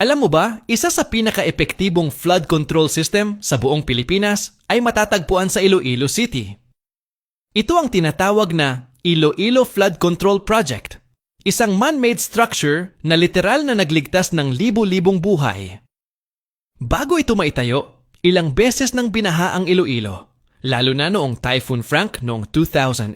Alam mo ba, isa sa pinaka-epektibong flood control system sa buong Pilipinas ay matatagpuan sa Iloilo City. Ito ang tinatawag na Iloilo Flood Control Project, isang man-made structure na literal na nagligtas ng libu-libong buhay. Bago ito maitayo, ilang beses nang binaha ang Iloilo, lalo na noong Typhoon Frank noong 2008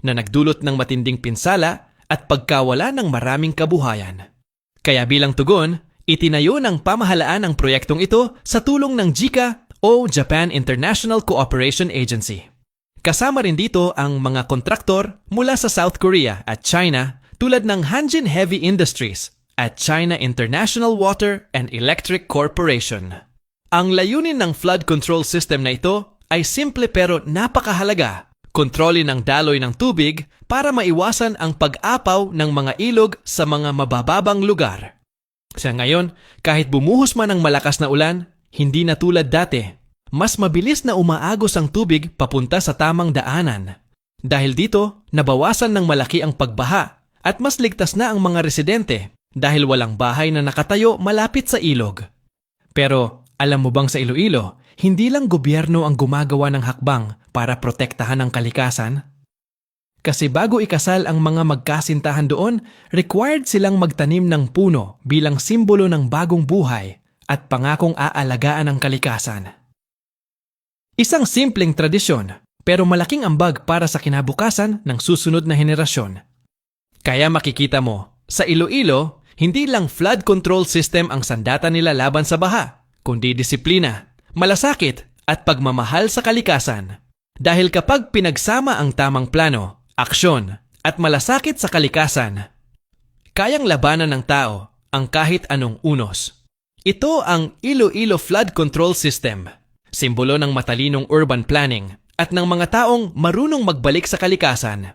na nagdulot ng matinding pinsala at pagkawala ng maraming kabuhayan. Kaya bilang tugon, itinayo ng pamahalaan ang proyektong ito sa tulong ng JICA o Japan International Cooperation Agency. Kasama rin dito ang mga kontraktor mula sa South Korea at China tulad ng Hanjin Heavy Industries at China International Water and Electric Corporation. Ang layunin ng flood control system na ito ay simple pero napakahalaga. Kontrolin ang daloy ng tubig para maiwasan ang pag-apaw ng mga ilog sa mga mabababang lugar. Sa ngayon, kahit bumuhos man ang malakas na ulan, hindi na tulad dati. Mas mabilis na umaagos ang tubig papunta sa tamang daanan. Dahil dito, nabawasan ng malaki ang pagbaha at mas ligtas na ang mga residente dahil walang bahay na nakatayo malapit sa ilog. Pero alam mo bang sa Iloilo, hindi lang gobyerno ang gumagawa ng hakbang para protektahan ang kalikasan? Kasi bago ikasal ang mga magkasintahan doon, required silang magtanim ng puno bilang simbolo ng bagong buhay at pangakong aalagaan ang kalikasan. Isang simpleng tradisyon, pero malaking ambag para sa kinabukasan ng susunod na henerasyon. Kaya makikita mo, sa Iloilo, hindi lang flood control system ang sandata nila laban sa baha, kundi disiplina, malasakit at pagmamahal sa kalikasan. Dahil kapag pinagsama ang tamang plano, aksyon at malasakit sa kalikasan, kayang labanan ng tao ang kahit anong unos. Ito ang Iloilo Flood Control System, simbolo ng matalinong urban planning at ng mga taong marunong magbalik sa kalikasan.